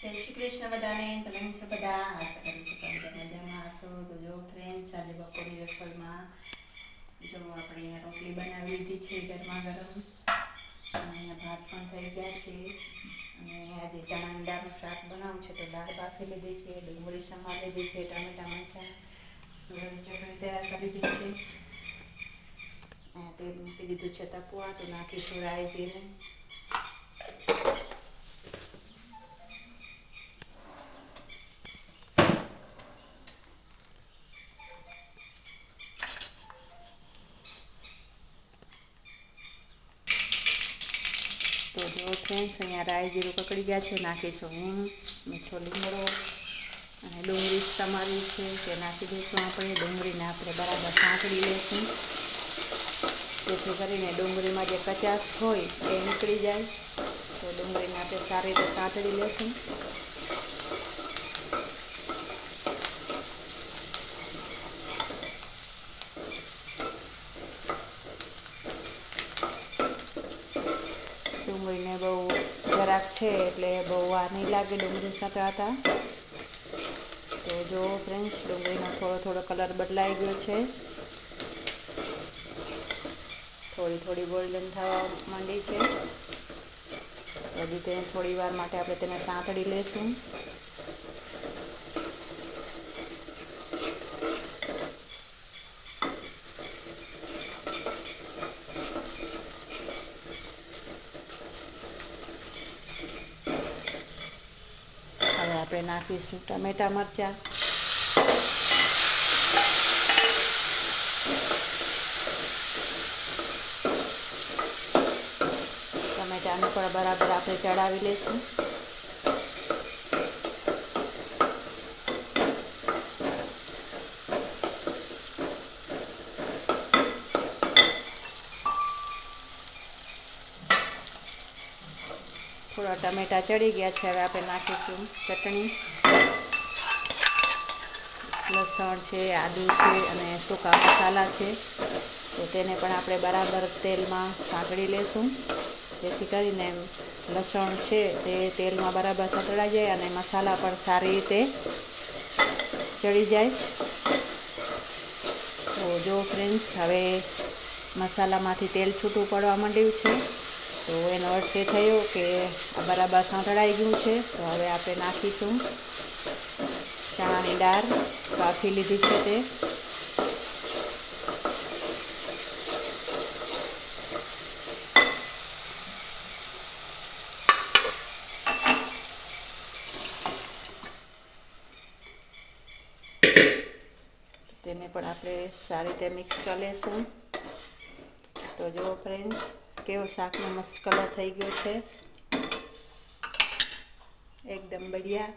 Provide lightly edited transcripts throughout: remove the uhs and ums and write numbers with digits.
જય શ્રી કૃષ્ણ બધાને. તમે છો બધા? આશા કરું છું તમે મજામાં હશો. તો જો ફ્રેન્ડ્સ, આજે બપોરની રસોઈમાં જો આપણે અહીંયા રોટલી બનાવી લીધી છે ગરમા ગરમ, અહીંયા ભાત પણ થઈ ગયા છે. અને આજે ચણાની દાળનું શાક બનાવવું છે, તો દાળ બાફી લીધી છે, ડુંગળી સમારી લીધી છે, ટામેટા મરચાં ચટણી તૈયાર કરી દીધી છે. તેલ મૂકી દીધું છે તપવા, તો નાખીશું રાઈ જીરું. તો જો ફ્રેન્ડ્સ, અહીંયા રાઈ જીરું પકડી ગયા છે, નાખીશું હિંગ, મીઠો લીમડો અને ડુંગળી સમારી છે તે નાખી દઈશું. આપણે ડુંગળીને આપણે બરાબર સાંતળી લઈશું, જેથી કરીને ડુંગળીમાં જે કચાશ હોય એ નીકળી જાય. તો ડુંગળીને આપણે સારી રીતે સાંતળી લઈશું. ડુંગળીને બહુ જરાક છે એટલે બહુ વાર નહીં લાગે ડુંગળી સાંતળાતા. તો જો ફ્રેન્ડ્સ, ડુંગળીનો થોડો કલર બદલાઈ ગયો છે, થોડી ગોલ્ડન થવા માંડી છે. હજી તેને થોડી વાર માટે આપણે તેને સાંતળી લઈશું. હવે આપણે નાખીશું ટામેટા મરચાં. ટમેટાને પણ બરાબર આપણે ચડાવી લઈશું. થોડા ટમેટા ચડી ગયા છે. હવે આપણે નાખીશું ચટણી. લસણ છે, આદું છે અને સૂકા મસાલા છે, તો તેને પણ આપણે બરાબર તેલમાં સાંતળી લઈશું, જેથી કરીને લસણ છે તે તેલમાં બરાબર સાંતળાઈ જાય અને મસાલા પણ સારી રીતે ચડી જાય. તો જો ફ્રેન્ડ્સ, હવે મસાલામાંથી તેલ છૂટું પડવા માંડ્યું છે, તો એનો અર્થ એ થયો કે આ બરાબર સાંતળાઈ ગયું છે. તો હવે આપણે નાખીશું ચણાની દાળ બાફી લીધી છે તે. તેને પણ આપણે સારી રીતે મિક્સ કરી લઈશું. તો જો ફ્રેન્ડ્સ, કેવો શાકનો મસ્ત કલર થઈ ગયો છે, એકદમ બઢિયા.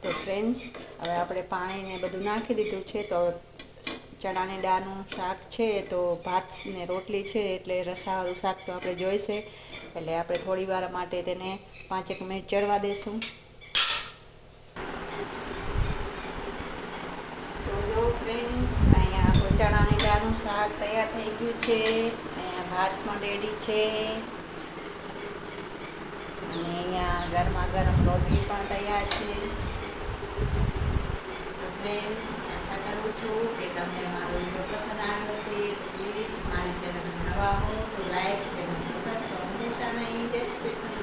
તો ફ્રેન્ડ્સ, હવે આપણે પાણીને બધું નાખી દીધું છે. તો ચણાની દાળનું શાક છે, તો ભાત ને રોટલી છે એટલે રસાવાળું શાક તો આપણે જોઈશે, એટલે આપણે થોડી વાર માટે તેને 5 મિનિટ ચડવા દઈશું. તો જો ફ્રેન્ડ્સ, અહીંયા આપણું ચણાની દાળનું શાક તૈયાર થઈ ગયું છે. અહીંયા ભાત પણ રેડી છે અને અહીંયા ગરમા ગરમ રોટલી પણ તૈયાર છે. તો ફ્રેન્ડ્સ, આશા કરું છું કે તમને મારો વિડીયો પસંદ આવ્યો હશે. તો પ્લીઝ મારી ચેનલ નવા હો તો લાઈક, શેર અને સબસ્ક્રાઈબ કરવાનું ભૂલતા નહીં. જય શ્રી કૃષ્ણ.